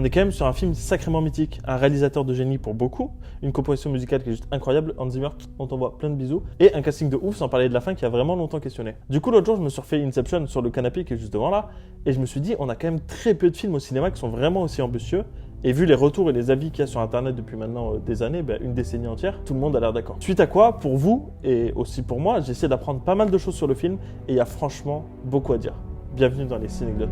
On est quand même sur un film sacrément mythique, un réalisateur de génie pour beaucoup, une composition musicale qui est juste incroyable, Hans Zimmer, on t'envoie plein de bisous, et un casting de ouf sans parler de la fin qui a vraiment longtemps questionné. Du coup l'autre jour je me suis refait Inception sur le canapé qui est juste devant là, et je me suis dit on a quand même très peu de films au cinéma qui sont vraiment aussi ambitieux, et vu les retours et les avis qu'il y a sur internet depuis maintenant des années, une décennie entière, tout le monde a l'air d'accord. Suite à quoi, pour vous, et aussi pour moi, j'ai essayé d'apprendre pas mal de choses sur le film, et il y a franchement beaucoup à dire. Bienvenue dans les Cinéglottes.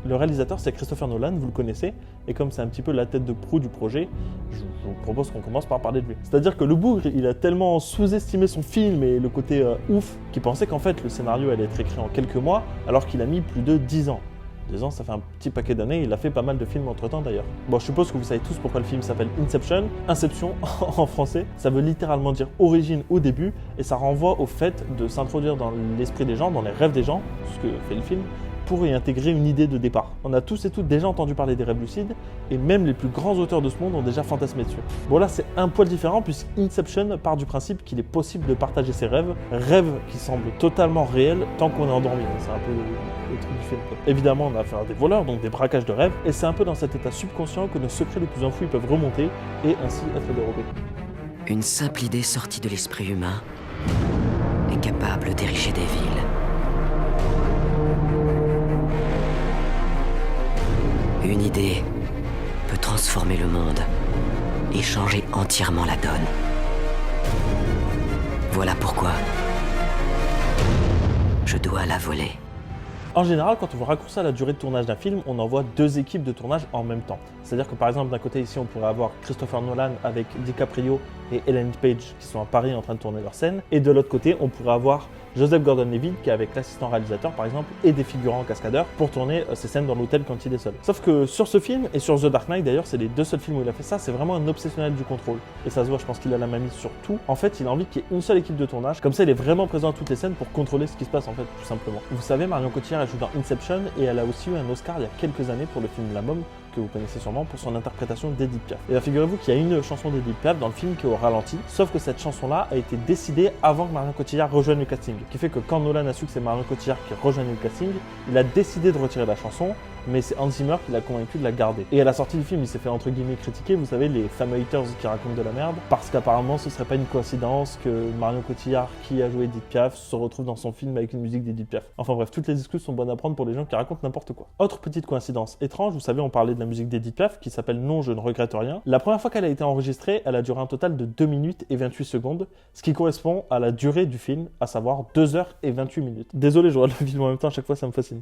Le réalisateur, c'est Christopher Nolan, vous le connaissez, et comme c'est un petit peu la tête de proue du projet, je vous propose qu'on commence par parler de lui. C'est-à-dire que le bougre, il a tellement sous-estimé son film et le côté ouf, qu'il pensait qu'en fait le scénario allait être écrit en quelques mois, alors qu'il a mis plus de 10 ans. 2 ans, ça fait un petit paquet d'années, il a fait pas mal de films entre-temps d'ailleurs. Bon, je suppose que vous savez tous pourquoi le film s'appelle Inception. Inception, en français, ça veut littéralement dire origine au début, et ça renvoie au fait de s'introduire dans l'esprit des gens, dans les rêves des gens, ce que fait le film, pour y intégrer une idée de départ. On a tous et toutes déjà entendu parler des rêves lucides, et même les plus grands auteurs de ce monde ont déjà fantasmé dessus. Bon là c'est un poil différent, puisque Inception part du principe qu'il est possible de partager ses rêves, rêves qui semblent totalement réels tant qu'on est endormi. C'est un peu le truc du film. Évidemment on a affaire à des voleurs, donc des braquages de rêves, et c'est un peu dans cet état subconscient que nos secrets les plus enfouis peuvent remonter, et ainsi être dérobés. Une simple idée sortie de l'esprit humain est capable d'ériger des villes. Une idée peut transformer le monde et changer entièrement la donne. Voilà pourquoi je dois la voler. En général, quand on veut raccourcir la durée de tournage d'un film, on envoie 2 équipes de tournage en même temps. C'est-à-dire que par exemple, d'un côté ici, on pourrait avoir Christopher Nolan avec DiCaprio et Ellen Page qui sont à Paris en train de tourner leur scène. Et de l'autre côté, on pourrait avoir Joseph Gordon-Levitt qui est avec l'assistant réalisateur par exemple et des figurants cascadeurs pour tourner ses scènes dans l'hôtel quand il est seul. Sauf que sur ce film et sur The Dark Knight d'ailleurs, c'est les 2 seuls films où il a fait ça, c'est vraiment un obsessionnel du contrôle. Et ça se voit, je pense qu'il a la main mise sur tout. En fait, il a envie qu'il y ait une seule équipe de tournage, comme ça il est vraiment présent à toutes les scènes pour contrôler ce qui se passe en fait, tout simplement. Vous savez, Marion Cotillard elle joue dans Inception et elle a aussi eu un Oscar il y a quelques années pour le film La Môme, que vous connaissez sûrement pour son interprétation d'Edith Piaf. Et bien figurez-vous qu'il y a une chanson d'Edith Piaf dans le film qui est au ralenti, sauf que cette chanson-là a été décidée avant que Marion Cotillard rejoigne le casting. Ce qui fait que quand Nolan a su que c'est Marion Cotillard qui rejoignait le casting, il a décidé de retirer la chanson, mais c'est Hans Zimmer qui l'a convaincu de la garder. Et à la sortie du film, il s'est fait entre guillemets critiquer, vous savez, les fameux haters qui racontent de la merde, parce qu'apparemment ce serait pas une coïncidence que Marion Cotillard, qui a joué Edith Piaf, se retrouve dans son film avec une musique d'Edith Piaf. Enfin bref, toutes les excuses sont bonnes à prendre pour les gens qui racontent n'importe quoi. Autre petite coïncidence étrange, vous savez, on parlait de la musique d'Edith Piaf, qui s'appelle Non, je ne regrette rien. La première fois qu'elle a été enregistrée, elle a duré un total de 2 minutes et 28 secondes, ce qui correspond à la durée du film, à savoir 2 heures et 28 minutes. Désolé, je regarde le film en même temps, à chaque fois ça me fascine.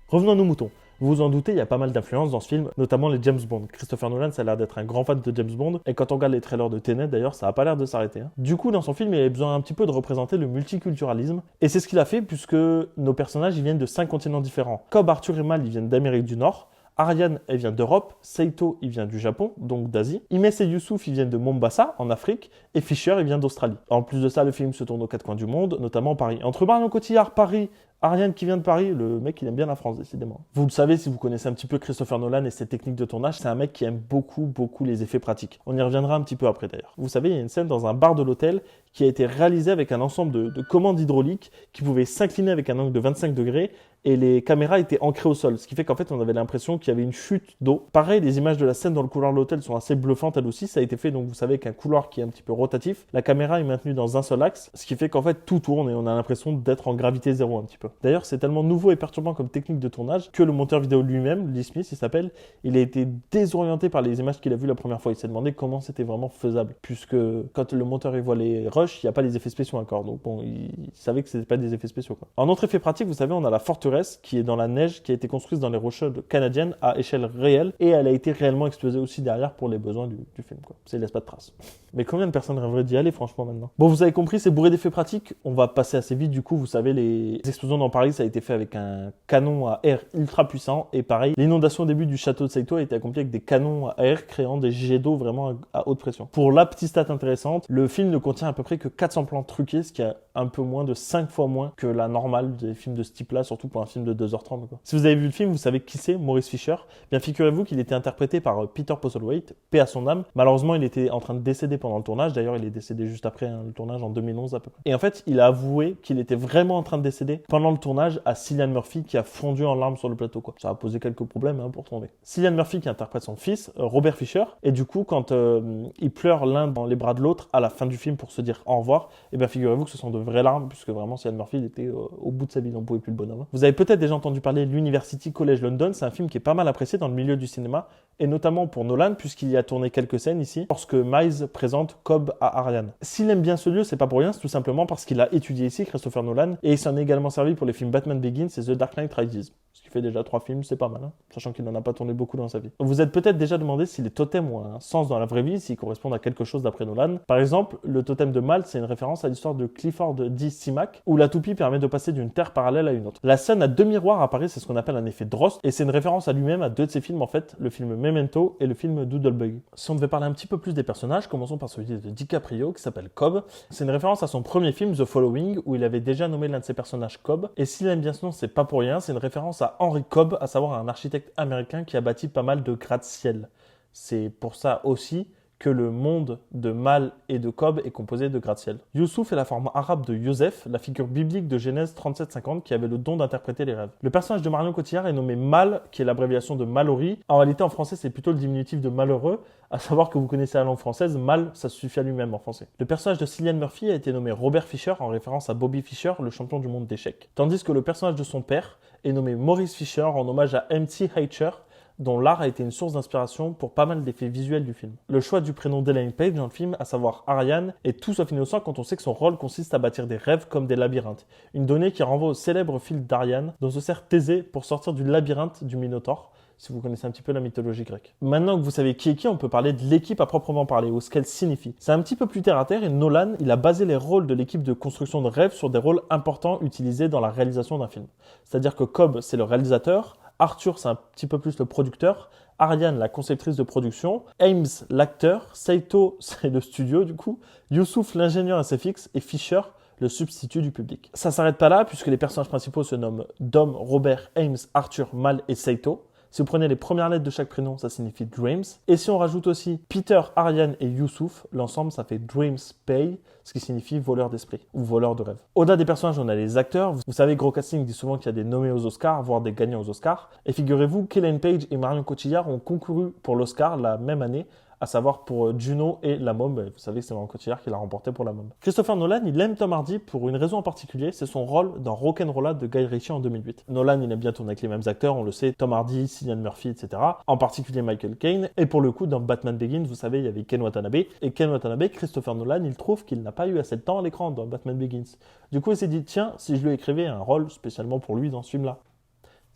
Revenons à nos moutons. Vous vous en doutez, il y a pas mal d'influences dans ce film, notamment les James Bond. Christopher Nolan, ça a l'air d'être un grand fan de James Bond, et quand on regarde les trailers de Tenet, d'ailleurs, ça a pas l'air de s'arrêter. Du coup, dans son film, il avait besoin un petit peu de représenter le multiculturalisme, et c'est ce qu'il a fait puisque nos personnages, ils viennent de 5 continents différents. Cobb, Arthur et Mal, ils viennent d'Amérique du Nord. Ariane, elle vient d'Europe, Saito, il vient du Japon, donc d'Asie. Imes et Youssouf, ils viennent de Mombasa, en Afrique, et Fisher, il vient d'Australie. En plus de ça, le film se tourne aux 4 coins du monde, notamment Paris. Entre Marion Cotillard, Paris, Ariane qui vient de Paris, le mec il aime bien la France décidément. Vous le savez si vous connaissez un petit peu Christopher Nolan et ses techniques de tournage, c'est un mec qui aime beaucoup les effets pratiques. On y reviendra un petit peu après d'ailleurs. Vous savez, il y a une scène dans un bar de l'hôtel qui a été réalisée avec un ensemble de commandes hydrauliques qui pouvaient s'incliner avec un angle de 25 degrés et les caméras étaient ancrées au sol, ce qui fait qu'en fait on avait l'impression qu'il y avait une chute d'eau. Pareil, les images de la scène dans le couloir de l'hôtel sont assez bluffantes elles aussi, ça a été fait donc vous savez qu'un couloir qui est un petit peu rotatif, la caméra est maintenue dans un seul axe, ce qui fait qu'en fait tout tourne et on a l'impression d'être en gravité zéro un petit peu. D'ailleurs c'est tellement nouveau et perturbant comme technique de tournage que le monteur vidéo lui-même, Lee Smith il s'appelle, il a été désorienté par les images qu'il a vues la première fois, il s'est demandé comment c'était vraiment faisable, puisque quand le monteur il voit les rushs, il n'y a pas les effets spéciaux encore, donc bon, il savait que c'était pas des effets spéciaux quoi. En autre effet pratique, vous savez, on a la forteresse qui est dans la neige, qui a été construite dans les rocheuses canadiennes à échelle réelle, et elle a été réellement explosée aussi derrière pour les besoins du film quoi. Ça laisse pas de traces. Mais combien de personnes rêveraient d'y aller franchement maintenant? Bon, vous avez compris, c'est bourré d'effets pratiques, on va passer assez vite du coup, vous savez, les explosions l'explosion dans Paris, ça a été fait avec un canon à air ultra puissant. Et pareil, l'inondation au début du château de Saito a été accomplie avec des canons à air créant des jets d'eau vraiment à haute pression. Pour la petite stat intéressante, le film ne contient à peu près que 400 plans truqués, ce qui est un peu moins de 5 fois moins que la normale des films de ce type-là, surtout pour un film de 2h30. Quoi. Si vous avez vu le film, vous savez qui c'est, Maurice Fisher. Bien, figurez-vous qu'il était interprété par Peter Postlethwaite, paix à son âme. Malheureusement, il était en train de décéder pendant le tournage. D'ailleurs, il est décédé juste après le tournage en 2011 à peu près. Et en fait, il a avoué qu'il était vraiment en train de décéder pendant le tournage à Cillian Murphy qui a fondu en larmes sur le plateau. Quoi. Ça a posé quelques problèmes pour tourner. Cillian Murphy qui interprète son fils, Robert Fisher. Et du coup, quand il pleure l'un dans les bras de l'autre à la fin du film pour se dire au revoir, et bien figurez-vous que ce sont de vraies larmes puisque vraiment Cillian Murphy il était au bout de sa vie, on ne pouvait plus le bonhomme. Vous avez peut-être déjà entendu parler de l'University College London, c'est un film qui est pas mal apprécié dans le milieu du cinéma et notamment pour Nolan puisqu'il y a tourné quelques scènes ici lorsque Miles présente Cobb à Ariane. S'il aime bien ce lieu, c'est pas pour rien, c'est tout simplement parce qu'il a étudié ici Christopher Nolan et il s'en est également servi pour les films Batman Begins et The Dark Knight Rises. Ce qui fait déjà 3 films, c'est pas mal, sachant qu'il n'en a pas tourné beaucoup dans sa vie. Vous êtes peut-être déjà demandé si les totems ont un sens dans la vraie vie, s'ils correspondent à quelque chose d'après Nolan. Par exemple, le totem de Mal, c'est une référence à l'histoire de Clifford D. Simak, où la toupie permet de passer d'une terre parallèle à une autre. La scène à 2 miroirs à Paris, c'est ce qu'on appelle un effet Drost, et c'est une référence à lui-même à 2 de ses films en fait, le film Memento et le film Doodlebug. Si on devait parler un petit peu plus des personnages, commençons par celui de DiCaprio, qui s'appelle Cobb. C'est une référence à son premier film, The Following, où il avait déjà nommé l'un de ses personnages Cobb, et s'il aime bien ce nom, c'est pas pour rien, c'est une référence à Henry Cobb, à savoir un architecte américain qui a bâti pas mal de gratte-ciel. C'est pour ça aussi que le monde de Mal et de Cobb est composé de gratte-ciel. Youssouf est la forme arabe de Joseph, la figure biblique de Genèse 37-50 qui avait le don d'interpréter les rêves. Le personnage de Marion Cotillard est nommé Mal, qui est l'abréviation de Mallory. En réalité, en français, c'est plutôt le diminutif de malheureux, à savoir que vous connaissez la langue française, Mal, ça suffit à lui-même en français. Le personnage de Cillian Murphy a été nommé Robert Fisher en référence à Bobby Fischer, le champion du monde d'échecs. Tandis que le personnage de son père est nommé Maurice Fisher en hommage à M.T. Hatcher, dont l'art a été une source d'inspiration pour pas mal d'effets visuels du film. Le choix du prénom d'Elaine Page dans le film, à savoir Ariane, est tout sauf innocent quand on sait que son rôle consiste à bâtir des rêves comme des labyrinthes. Une donnée qui renvoie au célèbre fil d'Ariane, dont se sert Thésée pour sortir du labyrinthe du Minotaure, si vous connaissez un petit peu la mythologie grecque. Maintenant que vous savez qui est qui, on peut parler de l'équipe à proprement parler, ou ce qu'elle signifie. C'est un petit peu plus terre à terre et Nolan, il a basé les rôles de l'équipe de construction de rêves sur des rôles importants utilisés dans la réalisation d'un film. C'est-à-dire que Cobb, c'est le réalisateur, Arthur, c'est un petit peu plus le producteur, Ariane, la conceptrice de production, Ames, l'acteur, Saito, c'est le studio du coup, Youssouf, l'ingénieur SFX et Fisher, le substitut du public. Ça s'arrête pas là puisque les personnages principaux se nomment Dom, Robert, Ames, Arthur, Mal et Saito. Si vous prenez les premières lettres de chaque prénom, ça signifie Dreams. Et si on rajoute aussi Peter, Ariane et Youssouf, l'ensemble, ça fait Dreams Pay, ce qui signifie voleur d'esprit ou voleur de rêve. Au-delà des personnages, on a les acteurs. Vous savez, Gros Casting dit souvent qu'il y a des nommés aux Oscars, voire des gagnants aux Oscars. Et figurez-vous qu'Elaine Page et Marion Cotillard ont concouru pour l'Oscar la même année, à savoir pour Juno et La Môme. Vous savez que c'est Marion Cotillard qui l'a remporté pour La Môme. Christopher Nolan, il aime Tom Hardy pour une raison en particulier, c'est son rôle dans Rock'n'Rolla de Guy Ritchie en 2008. Nolan, il aime bien tourner avec les mêmes acteurs, on le sait, Tom Hardy, Cillian Murphy, etc. En particulier Michael Caine. Et pour le coup, dans Batman Begins, vous savez, il y avait Ken Watanabe. Et Ken Watanabe, Christopher Nolan, il trouve qu'il n'a pas eu assez de temps à l'écran dans Batman Begins. Du coup, il s'est dit, tiens, si je lui écrivais un rôle spécialement pour lui dans ce film-là.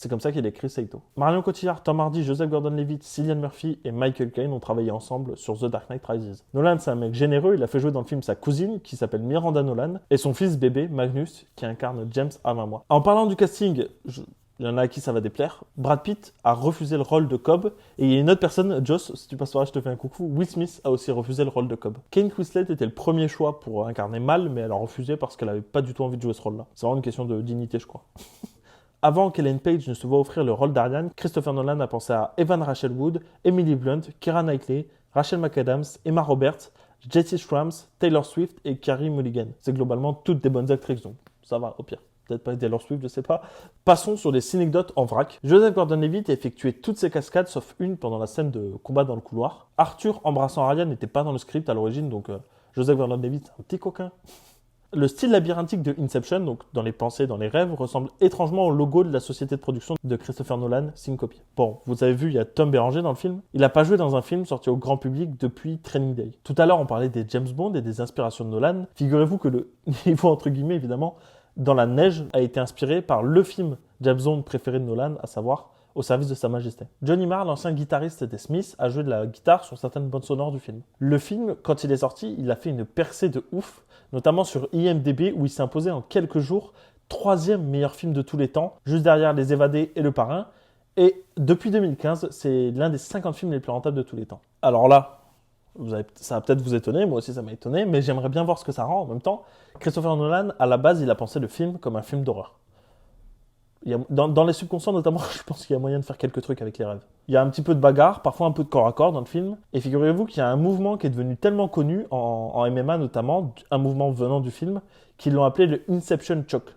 C'est comme ça qu'il a écrit Saito. Marion Cotillard, Tom Hardy, Joseph Gordon-Levitt, Cillian Murphy et Michael Caine ont travaillé ensemble sur The Dark Knight Rises. Nolan, c'est un mec généreux, il a fait jouer dans le film sa cousine, qui s'appelle Miranda Nolan, et son fils bébé, Magnus, qui incarne James à 20 mois. En parlant du casting, il y en a à qui ça va déplaire, Brad Pitt a refusé le rôle de Cobb, et il y a une autre personne, Joss, si tu passes par là, je te fais un coucou, Will Smith a aussi refusé le rôle de Cobb. Kate Winslet était le premier choix pour incarner Mal, mais elle a refusé parce qu'elle avait pas du tout envie de jouer ce rôle-là. C'est vraiment une question de dignité, je crois. Avant qu'Ellen Page ne se voie offrir le rôle d'Ariane, Christopher Nolan a pensé à Evan Rachel Wood, Emily Blunt, Keira Knightley, Rachel McAdams, Emma Roberts, Jessie Strams, Taylor Swift et Carey Mulligan. C'est globalement toutes des bonnes actrices, donc ça va au pire. Peut-être pas Taylor Swift, je sais pas. Passons sur des synecdotes en vrac. Joseph Gordon-Levitt a effectué toutes ses cascades sauf une pendant la scène de combat dans le couloir. Arthur embrassant Ariane n'était pas dans le script à l'origine, donc Joseph Gordon-Levitt, un petit coquin. Le style labyrinthique de Inception, donc dans les pensées, dans les rêves, ressemble étrangement au logo de la société de production de Christopher Nolan, Syncopy. Bon, vous avez vu, il y a Tom Berenger dans le film. Il n'a pas joué dans un film sorti au grand public depuis Training Day. Tout à l'heure, on parlait des James Bond et des inspirations de Nolan. Figurez-vous que le niveau, entre guillemets, évidemment, dans la neige, a été inspiré par le film James Bond préféré de Nolan, à savoir Au service de Sa Majesté. Johnny Marr, l'ancien guitariste des Smiths, a joué de la guitare sur certaines bandes sonores du film. Le film, quand il est sorti, il a fait une percée de ouf, notamment sur IMDb où il s'est imposé en quelques jours 3e meilleur film de tous les temps, juste derrière Les Évadés et Le Parrain. Et depuis 2015, c'est l'un des 50 films les plus rentables de tous les temps. Alors là, ça va peut-être vous étonner, moi aussi ça m'a étonné, mais j'aimerais bien voir ce que ça rend en même temps. Christopher Nolan, à la base, il a pensé le film comme un film d'horreur. Dans les subconscients notamment, je pense qu'il y a moyen de faire quelques trucs avec les rêves. Il y a un petit peu de bagarre, parfois un peu de corps à corps dans le film. Et figurez-vous qu'il y a un mouvement qui est devenu tellement connu, en MMA notamment, un mouvement venant du film, qu'ils l'ont appelé le Inception Choke.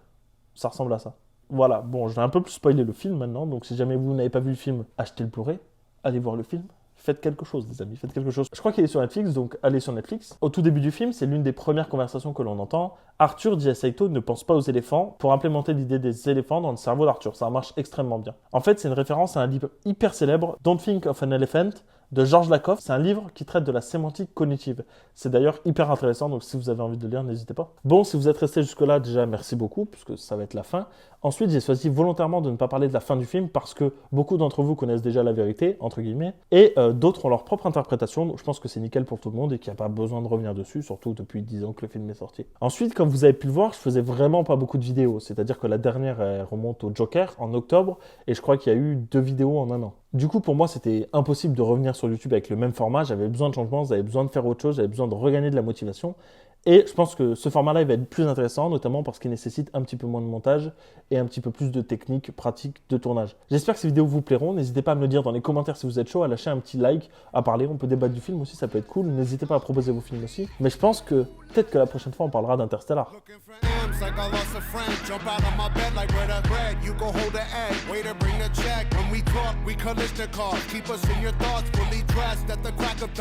Ça ressemble à ça. Voilà, bon, je vais un peu plus spoiler le film maintenant, donc si jamais vous n'avez pas vu le film, achetez le Blu-ray, allez voir le film. Faites quelque chose, les amis, faites quelque chose. Je crois qu'il est sur Netflix, donc allez sur Netflix. Au tout début du film, c'est l'une des premières conversations que l'on entend. Arthur dit à Saito ne pense pas aux éléphants pour implémenter l'idée des éléphants dans le cerveau d'Arthur. Ça marche extrêmement bien. En fait, c'est une référence à un livre hyper célèbre, Don't Think of an Elephant, de George Lakoff. C'est un livre qui traite de la sémantique cognitive. C'est d'ailleurs hyper intéressant, donc si vous avez envie de le lire, n'hésitez pas. Bon, si vous êtes resté jusque-là, déjà, merci beaucoup, puisque ça va être la fin. Ensuite, j'ai choisi volontairement de ne pas parler de la fin du film, parce que beaucoup d'entre vous connaissent déjà la vérité, entre guillemets, et d'autres ont leur propre interprétation, donc je pense que c'est nickel pour tout le monde, et qu'il n'y a pas besoin de revenir dessus, surtout depuis 10 ans que le film est sorti. Ensuite, comme vous avez pu le voir, je faisais vraiment pas beaucoup de vidéos, c'est-à-dire que la dernière, elle remonte au Joker, en octobre, et je crois qu'il y a eu 2 vidéos en un an. Du coup, pour moi, c'était impossible de revenir sur YouTube avec le même format. J'avais besoin de changement, j'avais besoin de faire autre chose, j'avais besoin de regagner de la motivation. Et je pense que ce format-là, il va être plus intéressant, notamment parce qu'il nécessite un petit peu moins de montage et un petit peu plus de technique pratique de tournage. J'espère que ces vidéos vous plairont. N'hésitez pas à me le dire dans les commentaires si vous êtes chaud, à lâcher un petit like, à parler. On peut débattre du film aussi, ça peut être cool. N'hésitez pas à proposer vos films aussi. Mais je pense que peut-être que la prochaine fois, on parlera d'Interstellar. Like I lost a friend, jump out of my bed like where the bread. You go hold the egg, way to bring the check. When we talk, we Kalishnikov. Keep us in your thoughts, fully dressed at the crack of dawn.